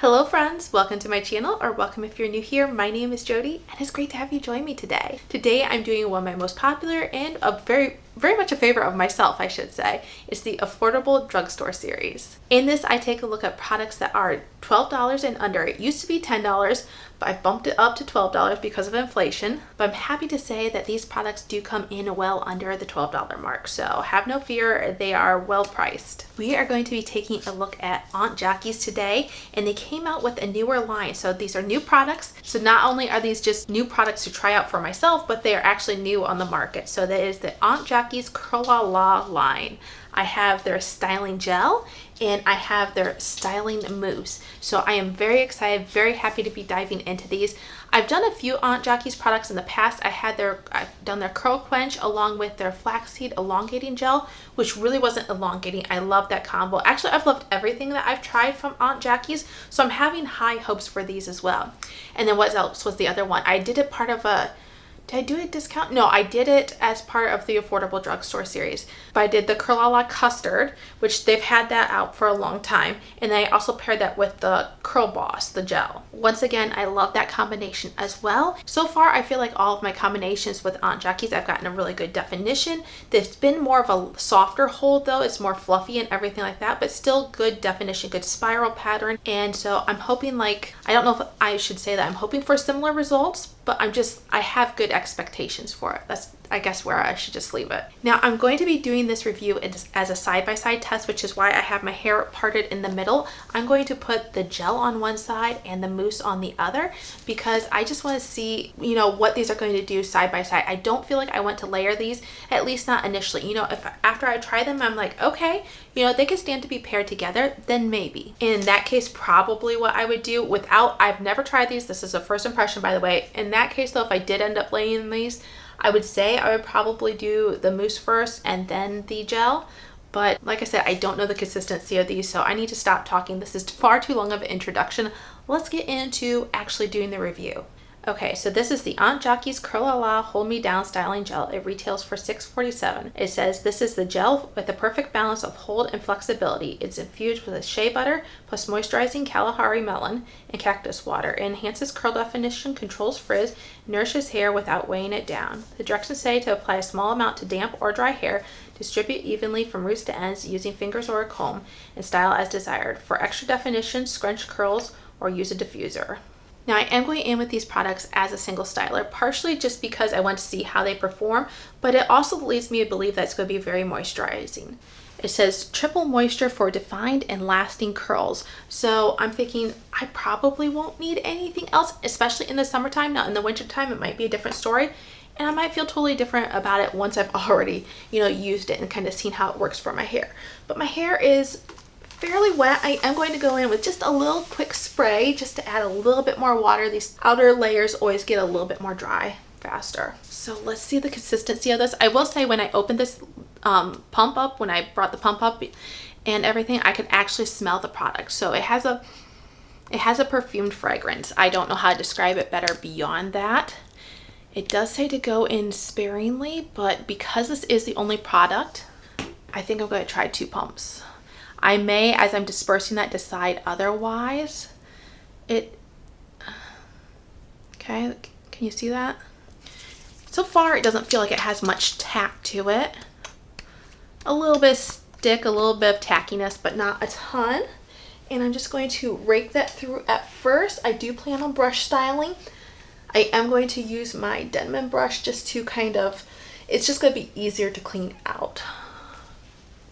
Hello friends, welcome to my channel, or welcome if you're new here. My name is Jody and it's great to have you join me today. Today I'm doing one of my most popular and a very much a favorite of myself, I should say. It's the Affordable Drugstore series. In this I take a look at products that are $12 and under. It used to be $10, but I bumped it up to $12 because of inflation. But I'm happy to say that these products do come in well under the $12 mark, so have no fear, they are well priced. We are going to be taking a look at Aunt Jackie's today, and they came out with a newer line. So these are new products. So not only are these just new products to try out for myself, but they are actually new on the market. So that is the Aunt Jackie's Curl La La line. I have their styling gel and I have their styling mousse. So I am very excited, very happy to be diving into these. I've done a few Aunt Jackie's products in the past. I've done their Curl Quench along with their flaxseed elongating gel, which really wasn't elongating. I love that combo. Actually, I've loved everything that I've tried from Aunt Jackie's, so I'm having high hopes for these as well. And then what else was the other one? I did it part of a Did I do a discount? No, I did it as part of the Affordable Drugstore series. But I did the Curl La La Custard, which they've had that out for a long time. And then I also paired that with the Curl Boss, the gel. Once again, I love that combination as well. So far, I feel like all of my combinations with Aunt Jackie's, I've gotten a really good definition. There's been more of a softer hold though. It's more fluffy and everything like that, but still good definition, good spiral pattern. And so I'm hoping, I don't know if I should say that I'm hoping for similar results, but I have good expectations for it. That's, I guess, where I should just leave it. Now I'm going to be doing this review as a side-by-side test, which is why I have my hair parted in the middle. I'm going to put the gel on one side and the mousse on the other because I just want to see, what these are going to do side by side. I don't feel like I want to layer these, at least not initially. If after I try them, I'm like, okay, they can stand to be paired together, then maybe. In that case, probably what I would do I've never tried these. This is a first impression, by the way. In that case though, if I did end up laying these, I would say I would probably do the mousse first and then the gel. But like I said, I don't know the consistency of these, so I need to stop talking. This is far too long of an introduction. Let's get into actually doing the review. Okay, so this is the Aunt Jackie's Curl La La Hold Me Down Styling Gel. It retails for $6.47. It says this is the gel with the perfect balance of hold and flexibility. It's infused with a shea butter plus moisturizing Kalahari melon and cactus water. It enhances curl definition, controls frizz, nourishes hair without weighing it down. The directions say to apply a small amount to damp or dry hair, distribute evenly from roots to ends using fingers or a comb, and style as desired. For extra definition, scrunch curls or use a diffuser. Now I am going in with these products as a single styler, partially just because I want to see how they perform, but it also leads me to believe that it's going to be very moisturizing. It says triple moisture for defined and lasting curls. So I'm thinking I probably won't need anything else, especially in the summertime. Now in the wintertime, it might be a different story. And I might feel totally different about it once I've already, used it and kind of seen how it works for my hair. But my hair is fairly wet. I am going to go in with just a little quick spray just to add a little bit more water. These outer layers always get a little bit more dry faster. So let's see the consistency of this. I will say when I opened this pump up, when I brought the pump up and everything, I could actually smell the product. So it has a perfumed fragrance. I don't know how to describe it better beyond that. It does say to go in sparingly, but because this is the only product, I think I'm going to try 2 pumps. I may, as I'm dispersing that, decide otherwise. Okay, can you see that? So far, it doesn't feel like it has much tack to it. A little bit of stick, a little bit of tackiness, but not a ton. And I'm just going to rake that through at first. I do plan on brush styling. I am going to use my Denman brush just to it's just going to be easier to clean out.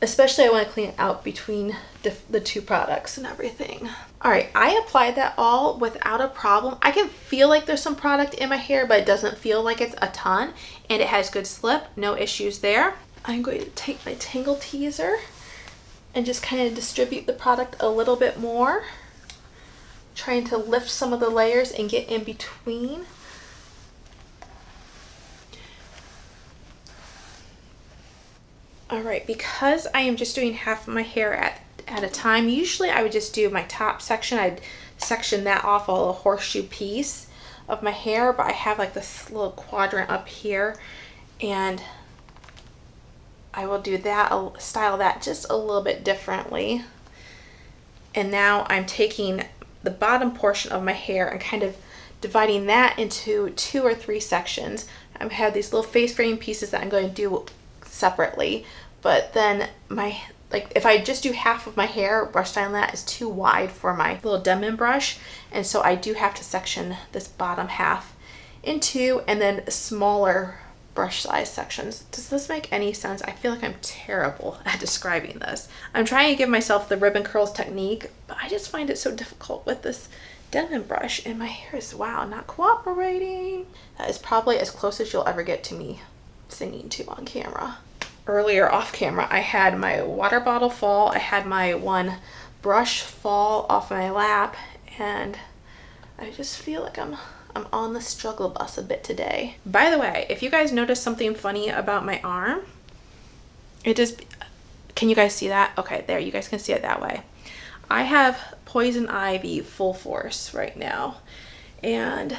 Especially I want to clean it out between the 2 products and everything. All right, I applied that all without a problem. I can feel like there's some product in my hair, but it doesn't feel like it's a ton. And it has good slip, no issues there. I'm going to take my Tangle Teezer and just kind of distribute the product a little bit more. Trying to lift some of the layers and get in between. All right, because I am just doing half of my hair at a time, usually I would just do my top section. I'd section that off a little horseshoe piece of my hair, but I have this little quadrant up here, and I will do that, I'll style that just a little bit differently. And now I'm taking the bottom portion of my hair and kind of dividing that into 2 or 3 sections. I have these little face frame pieces that I'm going to do separately, but then like if I just do half of my hair, brush styling that is too wide for my little Denman brush, and so I do have to section this bottom half in 2 and then smaller brush size sections. Does this make any sense? I feel like I'm terrible at describing this. I'm trying to give myself the ribbon curls technique, but I just find it so difficult with this Denman brush, and my hair is, wow, not cooperating. That is probably as close as you'll ever get to me singing to on camera. Earlier off camera, I had my water bottle fall. I had my one brush fall off my lap, and I just feel like I'm on the struggle bus a bit today. By the way, if you guys notice something funny about my arm, can you guys see that? Okay, there, you guys can see it that way. I have poison ivy full force right now, and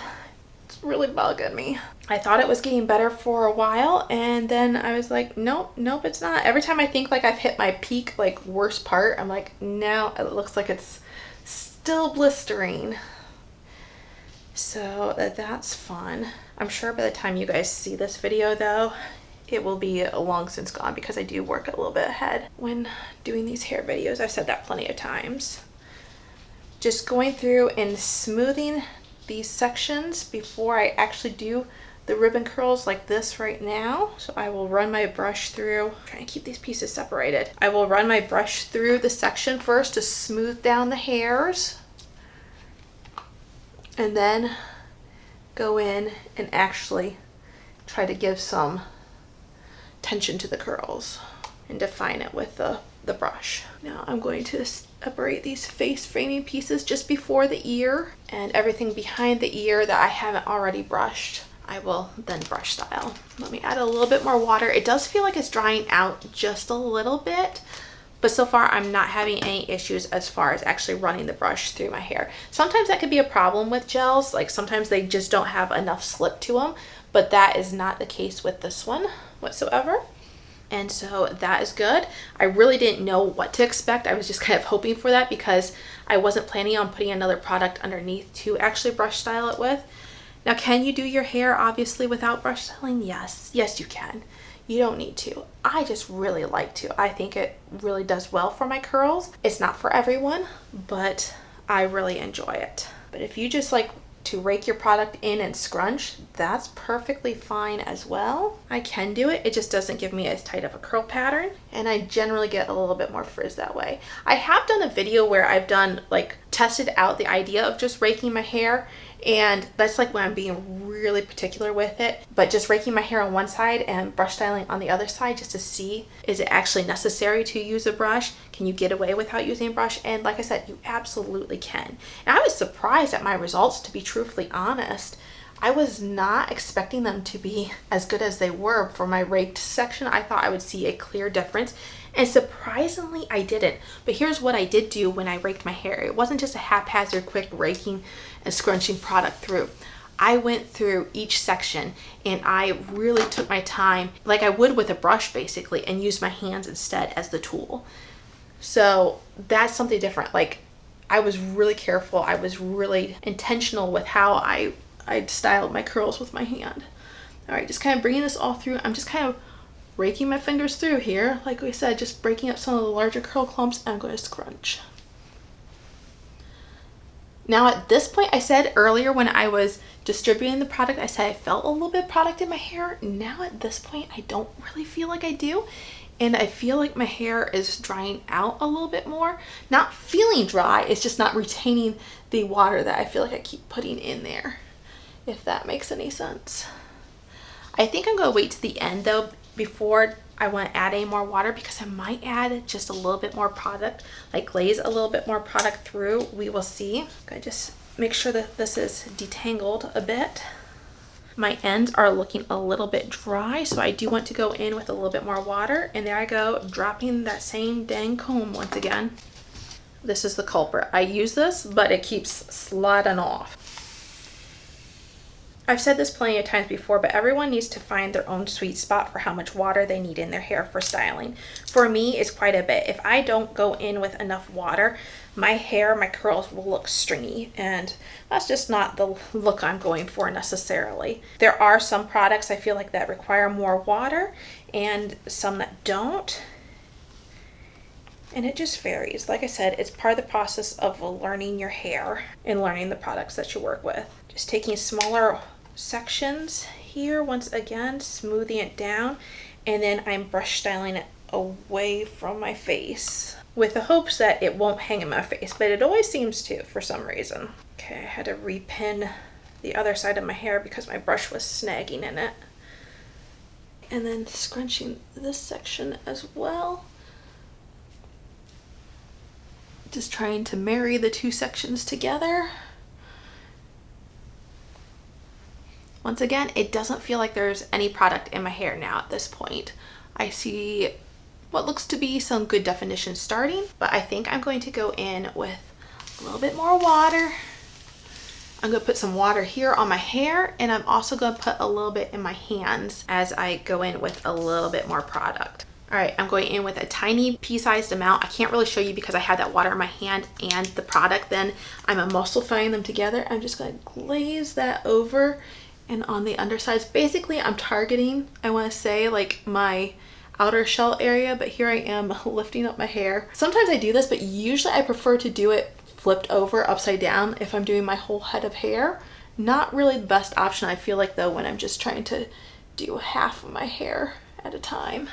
it's really bugging me. I thought it was getting better for a while, and then I was like, nope, it's not. Every time I think like I've hit my peak, like worst part, I'm like, no, it looks like it's still blistering. So that's fun. I'm sure by the time you guys see this video though, it will be long since gone, because I do work a little bit ahead when doing these hair videos. I've said that plenty of times. Just going through and smoothing these sections before I actually do the ribbon curls like this right now. So I will run my brush through, trying to keep these pieces separated. I will run my brush through the section first to smooth down the hairs, and then go in and actually try to give some tension to the curls and define it with the brush. Now I'm going to separate these face framing pieces just before the ear, and everything behind the ear that I haven't already brushed, I will then brush style. Let me add a little bit more water. It does feel like it's drying out just a little bit, but so far I'm not having any issues as far as actually running the brush through my hair. Sometimes that could be a problem with gels, like sometimes they just don't have enough slip to them, but that is not the case with this one whatsoever. And so that is good. I really didn't know what to expect. I was just kind of hoping for that, because I wasn't planning on putting another product underneath to actually brush style it with. Now, can you do your hair obviously without brush styling? Yes, you can. You don't need to. I just really like to. I think it really does well for my curls. It's not for everyone, but I really enjoy it. But if you just like to rake your product in and scrunch, that's perfectly fine as well. I can do it. It just doesn't give me as tight of a curl pattern, and I generally get a little bit more frizz that way. I have done a video where I've done tested out the idea of just raking my hair, and that's like when I'm being really particular with it, but just raking my hair on one side and brush styling on the other side, just to see, is it actually necessary to use a brush? Can you get away without using a brush? And like I said, you absolutely can. And I was surprised at my results, to be truthfully honest. I was not expecting them to be as good as they were for my raked section. I thought I would see a clear difference, and surprisingly I didn't. But here's what I did do when I raked my hair. It wasn't just a haphazard quick raking and scrunching product through. I went through each section and I really took my time, like I would with a brush basically, and used my hands instead as the tool. So that's something different. Like, I was really careful. I was really intentional with how I styled my curls with my hand. All right, just kind of bringing this all through. I'm just kind of raking my fingers through here. Like we said, just breaking up some of the larger curl clumps, and I'm going to scrunch. Now at this point, I said earlier when I was distributing the product, I said I felt a little bit of product in my hair. Now at this point, I don't really feel like I do. And I feel like my hair is drying out a little bit more. Not feeling dry, it's just not retaining the water that I feel like I keep putting in there, if that makes any sense. I think I'm gonna wait to the end though before I want to add any more water, because I might add just a little bit more product, like glaze a little bit more product through. We will see. I'm gonna just make sure that this is detangled a bit. My ends are looking a little bit dry, so I do want to go in with a little bit more water. And there I go, dropping that same dang comb once again. This is the culprit. I use this, but it keeps sliding off. I've said this plenty of times before, but everyone needs to find their own sweet spot for how much water they need in their hair for styling. For me, it's quite a bit. If I don't go in with enough water, my hair, my curls will look stringy, and that's just not the look I'm going for necessarily. There are some products I feel like that require more water and some that don't. And it just varies. Like I said, it's part of the process of learning your hair and learning the products that you work with. Just taking smaller sections here, once again, smoothing it down, and then I'm brush styling it away from my face with the hopes that it won't hang in my face, but it always seems to for some reason. Okay, I had to repin the other side of my hair because my brush was snagging in it. And then scrunching this section as well. Just trying to marry the two sections together. Once again, it doesn't feel like there's any product in my hair now at this point. I see what looks to be some good definition starting, but I think I'm going to go in with a little bit more water. I'm going to put some water here on my hair, and I'm also going to put a little bit in my hands as I go in with a little bit more product. All right, I'm going in with a tiny pea-sized amount. I can't really show you because I have that water in my hand and the product. Then I'm emulsifying them together. I'm just going to glaze that over and on the undersides. Basically, I'm targeting, I want to say, like my outer shell area, but here I am lifting up my hair. Sometimes I do this, but usually I prefer to do it flipped over upside down if I'm doing my whole head of hair. Not really the best option, I feel like, though, when I'm just trying to do half of my hair at a time.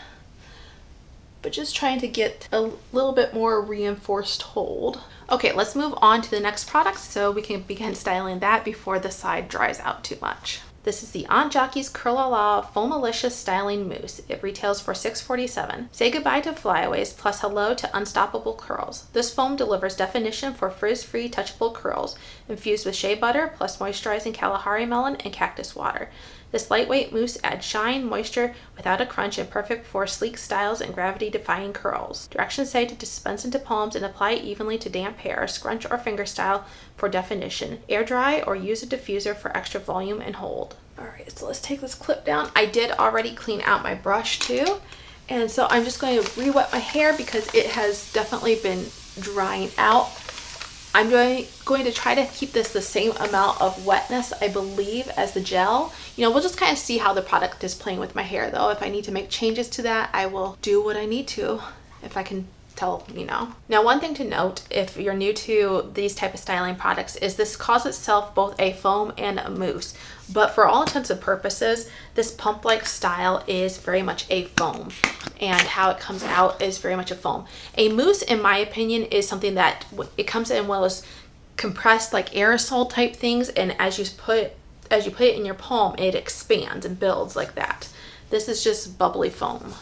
But just trying to get a little bit more reinforced hold. Okay, let's move on to the next product so we can begin styling that before the side dries out too much. This is the Aunt Jockey's Curl-A-La Foamalicious Styling Mousse. It retails for $6.47. Say goodbye to flyaways plus hello to unstoppable curls. This foam delivers definition for frizz-free touchable curls, infused with shea butter plus moisturizing Kalahari melon and cactus water. This lightweight mousse adds shine, moisture without a crunch, and perfect for sleek styles and gravity-defying curls. Directions say to dispense into palms and apply evenly to damp hair, scrunch or finger style for definition. Air dry or use a diffuser for extra volume and hold. All right, so let's take this clip down. I did already clean out my brush too, and so I'm just going to re-wet my hair because it has definitely been drying out. I'm going to try to keep this the same amount of wetness, I believe, as the gel. You know, we'll just kind of see how the product is playing with my hair, though. If I need to make changes to that, I will do what I need to, if I can tell, you know. Now, one thing to note, if you're new to these type of styling products, is this calls itself both a foam and a mousse. But for all intents and purposes, this pump-like style is very much a foam, and how it comes out is very much a foam. A mousse, in my opinion, is something that it comes in one of those compressed, like aerosol type things, and as you put it in your palm, it expands and builds like that. This is just bubbly foam.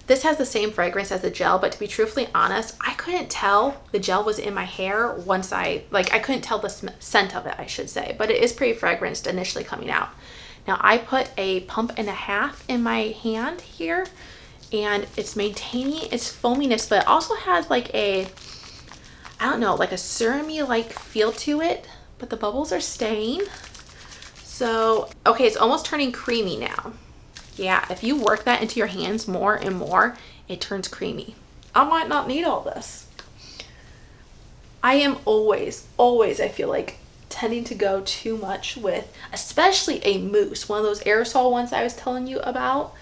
This has the same fragrance as the gel, but to be truthfully honest, I couldn't tell the gel was in my hair once I couldn't tell the scent of it, I should say, but it is pretty fragranced initially coming out. Now I put a pump and a half in my hand here, and it's maintaining its foaminess, but it also has like a, I don't know, like a serum-y like feel to it, but the bubbles are staying. So, okay, it's almost turning creamy now. Yeah, if you work that into your hands more and more, it turns creamy. I might not need all this. I am always, I feel like, tending to go too much with, especially a mousse, one of those aerosol ones I was telling you about.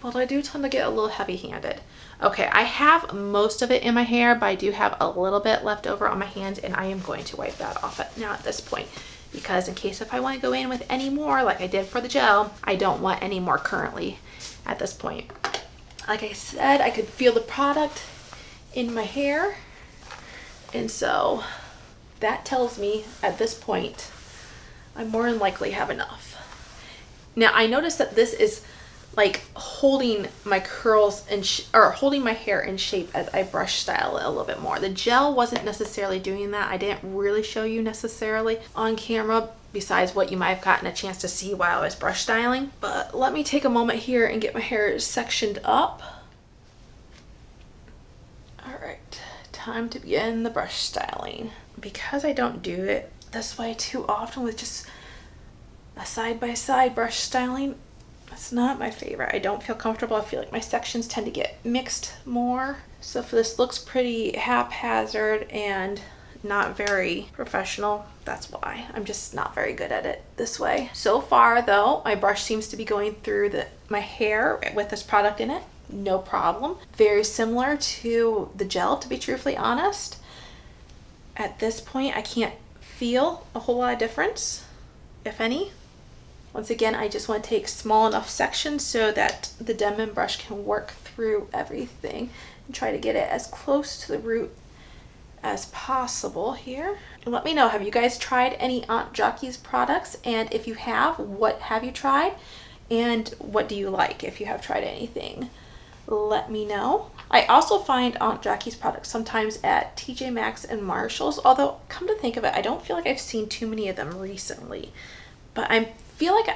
But I do tend to get a little heavy-handed. Okay, I have most of it in my hair, but I do have a little bit left over on my hands, and I am going to wipe that off now at this point. Because in case if I want to go in with any more, like I did for the gel, I don't want any more currently at this point. Like I said, I could feel the product in my hair. And so that tells me at this point, I more than likely have enough. Now I noticed that this is like holding my curls or holding my hair in shape as I brush style it a little bit more. The gel wasn't necessarily doing that. I didn't really show you necessarily on camera besides what you might have gotten a chance to see while I was brush styling. But let me take a moment here and get my hair sectioned up. All right, time to begin the brush styling. Because I don't do it this way too often with just a side-by-side brush styling, it's not my favorite. I don't feel comfortable. I feel like my sections tend to get mixed more. Stuff this looks pretty haphazard and not very professional. That's why I'm just not very good at it this way. So far though, my brush seems to be going through my hair with this product in it. No problem. Very similar to the gel, to be truthfully honest. At this point, I can't feel a whole lot of difference, if any. Once again, I just want to take small enough sections so that the Denman brush can work through everything and try to get it as close to the root as possible here. And let me know, have you guys tried any Aunt Jockey's products? And if you have, what have you tried? And what do you like if you have tried anything? Let me know. I also find Aunt Jockey's products sometimes at TJ Maxx and Marshalls, although come to think of it, I don't feel like I've seen too many of them recently. But I feel like,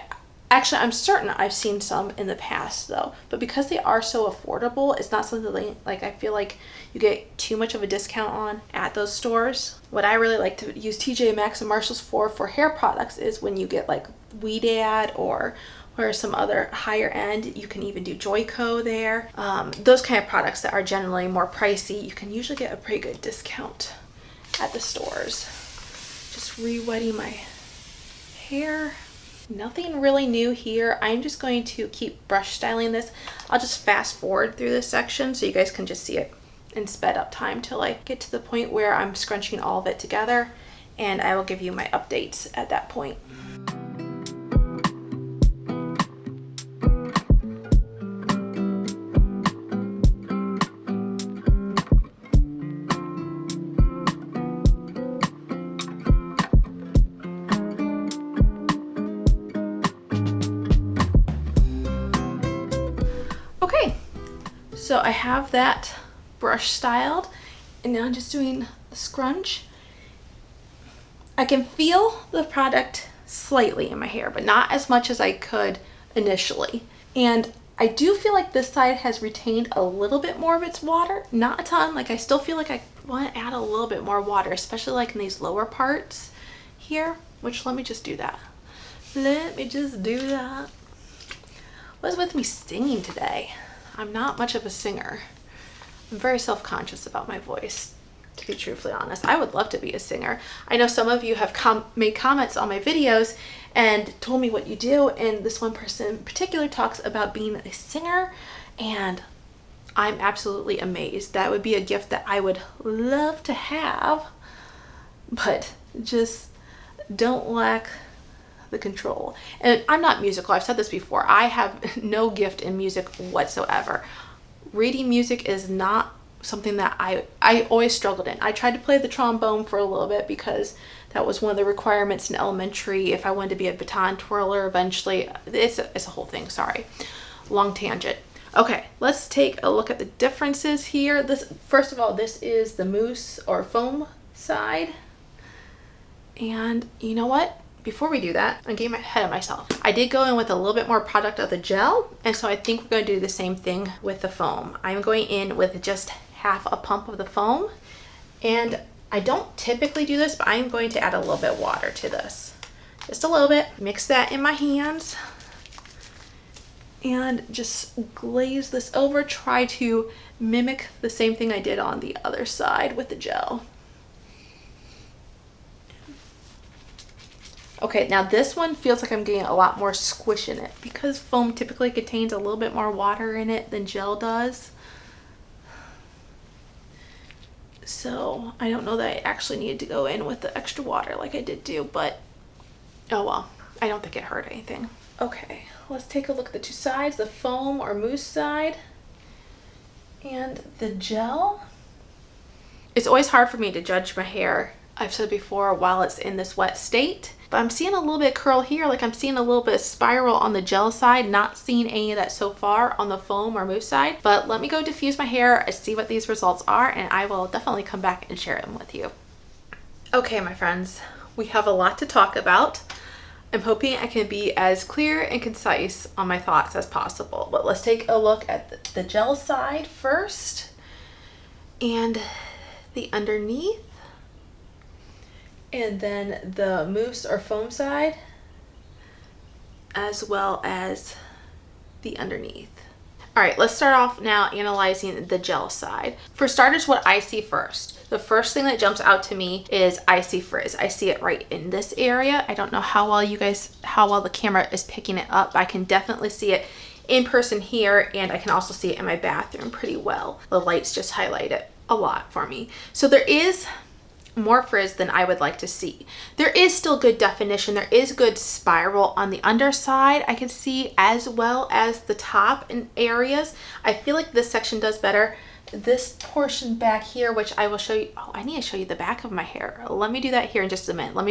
actually I'm certain I've seen some in the past though, but because they are so affordable, it's not something like I feel like you get too much of a discount on at those stores. What I really like to use TJ Maxx and Marshalls for hair products is when you get like Weedad or some other higher end. You can even do Joico there. Those kind of products that are generally more pricey, you can usually get a pretty good discount at the stores. Just re-wetting my hair. Nothing really new here. I'm just going to keep brush styling this. I'll just fast forward through this section so you guys can just see it in sped up time till I get to the point where I'm scrunching all of it together, and I will give you my updates at that point. Okay, so I have that brush styled, and now I'm just doing the scrunch. I can feel the product slightly in my hair, but not as much as I could initially. And I do feel like this side has retained a little bit more of its water, not a ton. Like I still feel like I want to add a little bit more water, especially like in these lower parts here, which let me just do that. Let me just do that. What's with me singing today? I'm not much of a singer. I'm very self-conscious about my voice, to be truthfully honest. I would love to be a singer. I know some of you have made comments on my videos and told me what you do, and this one person in particular talks about being a singer, and I'm absolutely amazed. That would be a gift that I would love to have, but just don't lack the control. And I'm not musical. I've said this before. I have no gift in music whatsoever. Reading music is not something that I always struggled in. I tried to play the trombone for a little bit because that was one of the requirements in elementary if I wanted to be a baton twirler eventually. It's a whole thing. Sorry. Long tangent. Okay, let's take a look at the differences here. First of all, this is the mousse or foam side. And you know what? Before we do that, I'm getting ahead of myself. I did go in with a little bit more product of the gel, and so I think we're going to do the same thing with the foam. I'm going in with just half a pump of the foam, and I don't typically do this, but I'm going to add a little bit of water to this. Just a little bit. Mix that in my hands, and just glaze this over. Try to mimic the same thing I did on the other side with the gel. Okay, now this one feels like I'm getting a lot more squish in it because foam typically contains a little bit more water in it than gel does. So I don't know that I actually needed to go in with the extra water like I did do, but oh well, I don't think it hurt anything. Okay, let's take a look at the two sides, the foam or mousse side and the gel. It's always hard for me to judge my hair, I've said before, while it's in this wet state. But I'm seeing a little bit of curl here, like I'm seeing a little bit of spiral on the gel side, not seeing any of that so far on the foam or mousse side. But let me go diffuse my hair and see what these results are, and I will definitely come back and share them with you. Okay, my friends, we have a lot to talk about. I'm hoping I can be as clear and concise on my thoughts as possible. But let's take a look at the gel side first and the underneath. And then the mousse or foam side, as well as the underneath. All right, let's start off now analyzing the gel side. For starters, what I see first. The first thing that jumps out to me is I see frizz. I see it right in this area. I don't know how well the camera is picking it up. I can definitely see it in person here, and I can also see it in my bathroom pretty well. The lights just highlight it a lot for me. So there is more frizz than I would like to see. There is still good definition. There is good spiral on the underside I can see, as well as the top in areas. I feel like this section does better. This portion back here, which I will show you. Oh, I need to show you the back of my hair. Let me do that here in just a minute. Let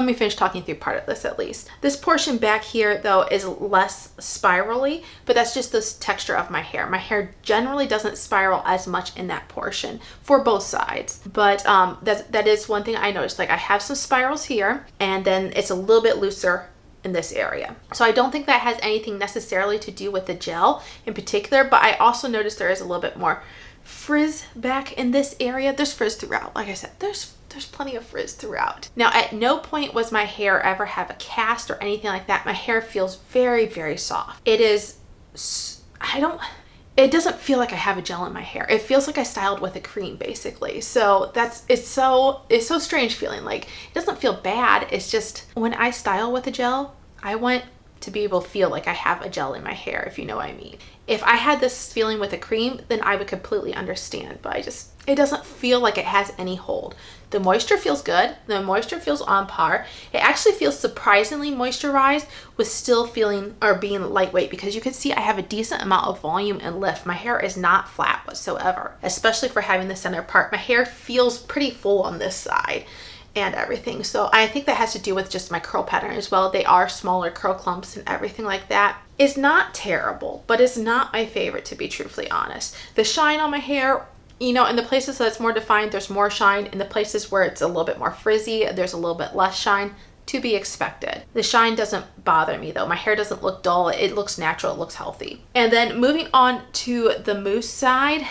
me finish talking through part of this at least. This portion back here though is less spirally, but that's just the texture of my hair. My hair generally doesn't spiral as much in that portion for both sides. But that is one thing I noticed. Like I have some spirals here, and then it's a little bit looser in this area. So I don't think that has anything necessarily to do with the gel in particular, but I also noticed there is a little bit more frizz back in this area. There's frizz throughout. Like I said, there's plenty of frizz throughout. Now, at no point was my hair ever have a cast or anything like that. My hair feels very, very soft. It doesn't feel like I have a gel in my hair. It feels like I styled with a cream basically. So it's so strange feeling. Like it doesn't feel bad. It's just when I style with a gel, I want to be able to feel like I have a gel in my hair, if you know what I mean. If I had this feeling with a cream, then I would completely understand, but it doesn't feel like it has any hold. The moisture feels good. The moisture feels on par. It actually feels surprisingly moisturized with still feeling or being lightweight, because you can see I have a decent amount of volume and lift. My hair is not flat whatsoever, especially for having the center part. My hair feels pretty full on this side and everything. So I think that has to do with just my curl pattern as well. They are smaller curl clumps and everything like that. It's not terrible, but it's not my favorite, to be truthfully honest. The shine on my hair, you know, in the places that's more defined, there's more shine. In the places where it's a little bit more frizzy, there's a little bit less shine, to be expected. The shine doesn't bother me though. My hair doesn't look dull. It looks natural. It looks healthy. And then moving on to the mousse side,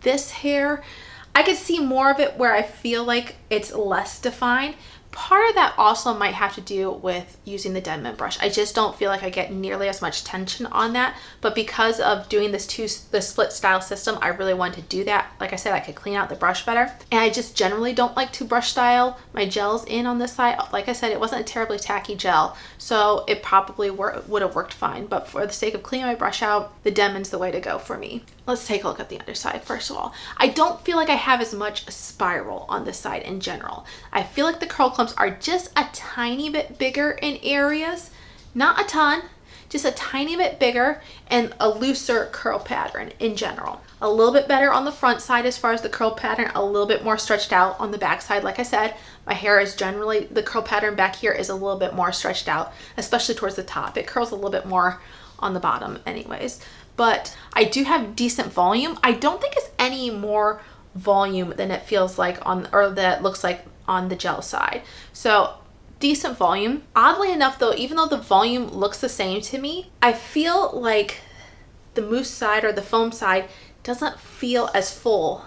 this hair, I could see more of it where I feel like it's less defined. Part of that also might have to do with using the dead mint brush. I just don't feel like I get nearly as much tension on that, but because of doing the split style system, I really wanted to do that. Like I said, I could clean out the brush better, and I just generally don't like to brush style my gels in on this side. Like I said, it wasn't a terribly tacky gel, so it probably would have worked fine, but for the sake of cleaning my brush out, the dead mint's the way to go for me. Let's take a look at the underside first of all. I don't feel like I have as much spiral on this side in general. I feel like the curl clumps are just a tiny bit bigger in areas, not a ton, just a tiny bit bigger, and a looser curl pattern in general. A little bit better on the front side as far as the curl pattern, a little bit more stretched out on the back side. Like I said, my hair is generally, the curl pattern back here is a little bit more stretched out, especially towards the top. It curls a little bit more on the bottom anyways. But I do have decent volume. I don't think it's any more volume than it feels like on, or that looks like on the gel side. So decent volume. Oddly enough though, even though the volume looks the same to me, I feel like the mousse side or the foam side doesn't feel as full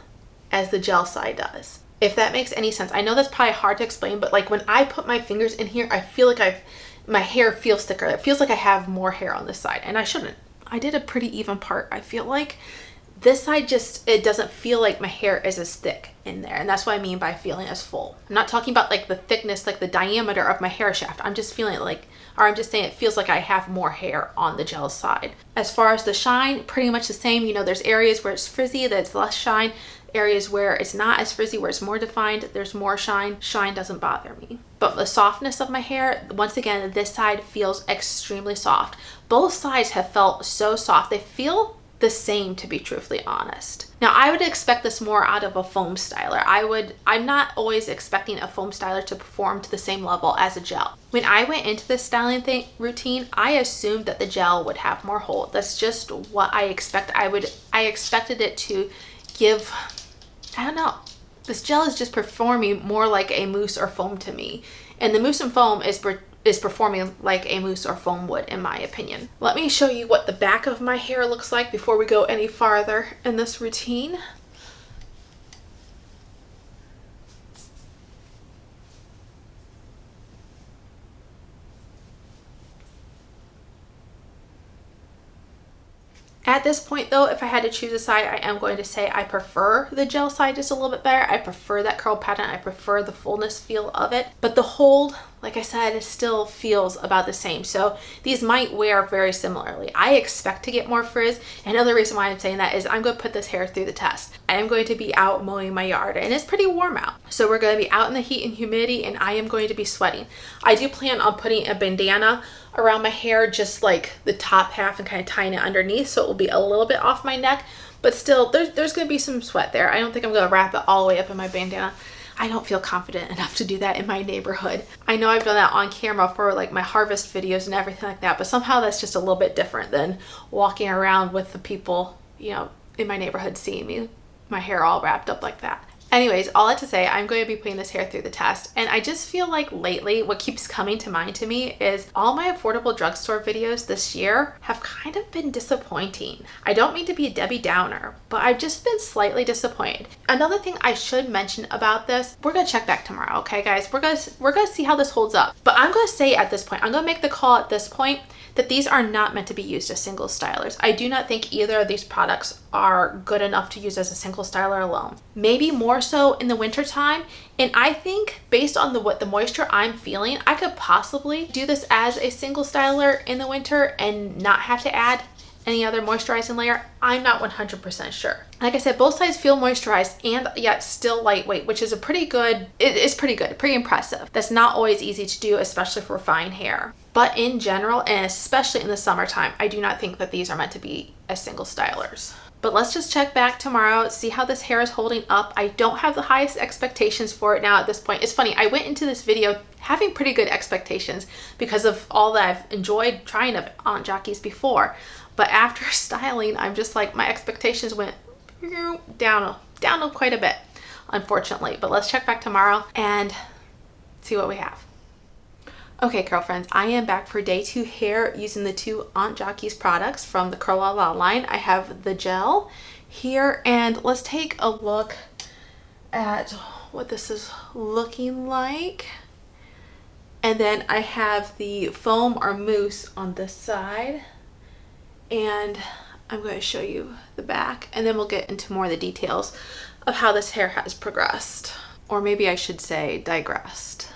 as the gel side does. If that makes any sense. I know that's probably hard to explain, but like when I put my fingers in here, I feel like my hair feels thicker. It feels like I have more hair on this side, and I shouldn't. I did a pretty even part. I feel like this side just, it doesn't feel like my hair is as thick in there. And that's what I mean by feeling as full. I'm not talking about like the thickness, like the diameter of my hair shaft. I'm just feeling like, or I'm just saying it feels like I have more hair on the gel side. As far as the shine, pretty much the same. You know, there's areas where it's frizzy, that's less shine. Areas where it's not as frizzy, where it's more defined, there's more shine. Shine doesn't bother me. But the softness of my hair, once again, this side feels extremely soft. Both sides have felt so soft. They feel the same, to be truthfully honest. Now, I would expect this more out of a foam styler. I'm not always expecting a foam styler to perform to the same level as a gel. When I went into this styling routine, I assumed that the gel would have more hold. That's just what I expect. I expected it to give, I don't know. This gel is just performing more like a mousse or foam to me. And the mousse and foam is performing like a mousse or foam would, in my opinion. Let me show you what the back of my hair looks like before we go any farther in this routine. At this point though, if I had to choose a side, I am going to say I prefer the gel side just a little bit better. I prefer that curl pattern. I prefer the fullness feel of it. But the hold, like I said, it still feels about the same. So these might wear very similarly. I expect to get more frizz. Another reason why I'm saying that is I'm going to put this hair through the test. I am going to be out mowing my yard and it's pretty warm out. So we're going to be out in the heat and humidity and I am going to be sweating. I do plan on putting a bandana around my hair, just like the top half, and kind of tying it underneath so it will be a little bit off my neck, but still there's going to be some sweat there. I don't think I'm going to wrap it all the way up in my bandana. I don't feel confident enough to do that in my neighborhood. I know I've done that on camera for like my harvest videos and everything like that, but somehow that's just a little bit different than walking around with the people, you know, in my neighborhood seeing me, my hair all wrapped up like that. Anyways, all that to say, I'm going to be putting this hair through the test. And I just feel like lately, what keeps coming to mind to me is all my affordable drugstore videos this year have kind of been disappointing. I don't mean to be a Debbie Downer, but I've just been slightly disappointed. Another thing I should mention about this, we're going to check back tomorrow, okay guys? We're going to see how this holds up. But I'm going to say at this point, I'm going to make the call at this point that these are not meant to be used as single stylers. I do not think either of these products are good enough to use as a single styler alone. Maybe more so in the winter time. And I think based on the moisture I'm feeling, I could possibly do this as a single styler in the winter and not have to add any other moisturizing layer. I'm not 100% sure. Like I said, both sides feel moisturized and yet still lightweight, which is pretty good, pretty impressive. That's not always easy to do, especially for fine hair. But in general, and especially in the summertime, I do not think that these are meant to be as single stylers. But let's just check back tomorrow, see how this hair is holding up. I don't have the highest expectations for it now at this point. It's funny, I went into this video having pretty good expectations because of all that I've enjoyed trying of Aunt Jackie's before. But after styling, I'm just like, my expectations went down quite a bit, unfortunately. But let's check back tomorrow and see what we have. Okay, curl friends, I am back for day 2 hair using the 2 Aunt Jackie's products from the Curl La La line. I have the gel here, and let's take a look at what this is looking like. And then I have the foam or mousse on this side, and I'm going to show you the back, and then we'll get into more of the details of how this hair has progressed, or maybe I should say digressed.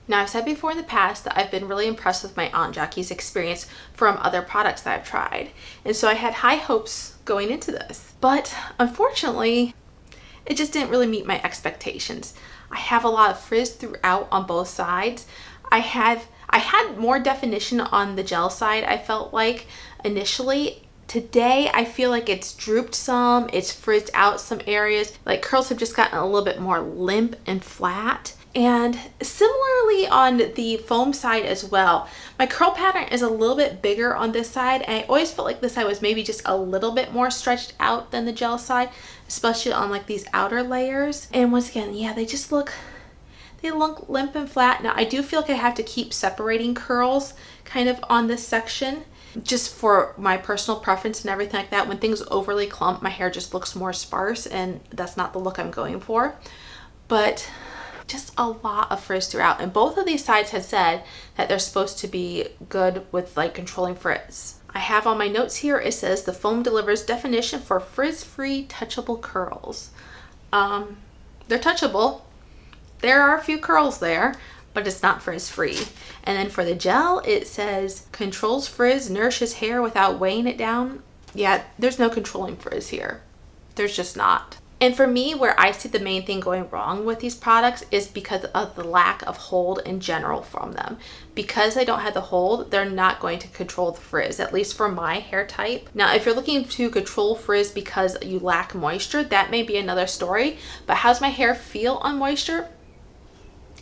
Now, I've said before in the past that I've been really impressed with my Aunt Jackie's experience from other products that I've tried. And so I had high hopes going into this. But unfortunately, it just didn't really meet my expectations. I have a lot of frizz throughout on both sides. I had more definition on the gel side, I felt like, initially. Today, I feel like it's drooped some, it's frizzed out some areas. Like, curls have just gotten a little bit more limp and flat. And similarly on the foam side as well, my curl pattern is a little bit bigger on this side, and I always felt like this side was maybe just a little bit more stretched out than the gel side, especially on like these outer layers. And once again, yeah, they look limp and flat. Now, I do feel like I have to keep separating curls kind of on this section, just for my personal preference and everything like that. When things overly clump, my hair just looks more sparse, and that's not the look I'm going for. But just a lot of frizz throughout, and both of these sides had said that they're supposed to be good with like controlling frizz. I have on my notes here, it says the foam delivers definition for frizz-free touchable curls. They're touchable. There are a few curls there, but it's not frizz-free. And then for the gel, it says controls frizz, nourishes hair without weighing it down. Yeah, there's no controlling frizz here. There's just not. And for me, where I see the main thing going wrong with these products is because of the lack of hold in general from them. Because they don't have the hold, they're not going to control the frizz, at least for my hair type. Now, if you're looking to control frizz because you lack moisture, that may be another story. But how's my hair feel on moisture?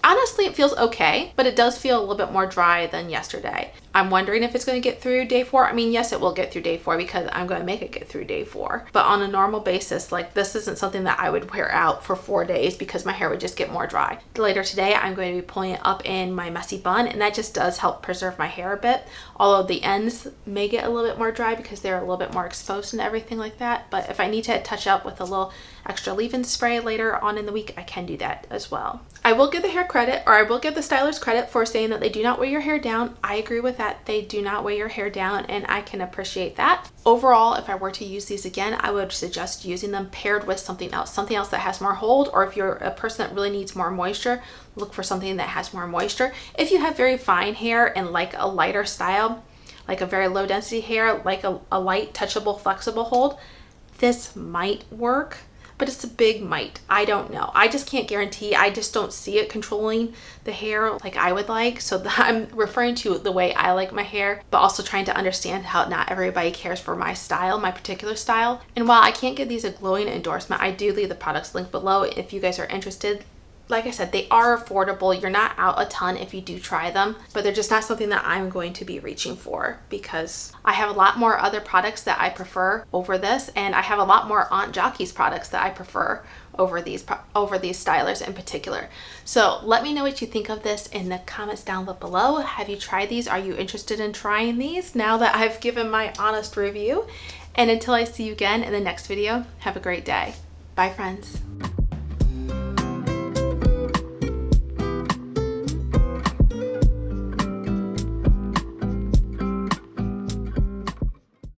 Honestly, it feels okay, but it does feel a little bit more dry than yesterday. I'm wondering if it's going to get through day 4. I mean, yes, it will get through day 4 because I'm going to make it get through day 4. But on a normal basis, like, this isn't something that I would wear out for 4 days because my hair would just get more dry. Later today, I'm going to be pulling it up in my messy bun, and that just does help preserve my hair a bit. Although the ends may get a little bit more dry because they're a little bit more exposed and everything like that. But if I need to touch up with a little extra leave-in spray later on in the week, I can do that as well. I will give the hair credit, or I will give the stylist credit for saying that they do not weigh your hair down. I agree with that. They do not weigh your hair down, and I can appreciate that. Overall, if I were to use these again, I would suggest using them paired with something else that has more hold, or if you're a person that really needs more moisture, look for something that has more moisture. If you have very fine hair and like a lighter style, like a very low density hair, like a light, touchable, flexible hold, this might work. But it's a big might. I don't know. I just can't guarantee. I just don't see it controlling the hair like I would like. So I'm referring to the way I like my hair, but also trying to understand how not everybody cares for my style, my particular style. And while I can't give these a glowing endorsement, I do leave the products linked below if you guys are interested. Like I said, they are affordable. You're not out a ton if you do try them, but they're just not something that I'm going to be reaching for because I have a lot more other products that I prefer over this, and I have a lot more Aunt Jockey's products that I prefer over these stylers in particular. So let me know what you think of this in the comments down below. Have you tried these? Are you interested in trying these now that I've given my honest review? And until I see you again in the next video, have a great day. Bye, friends.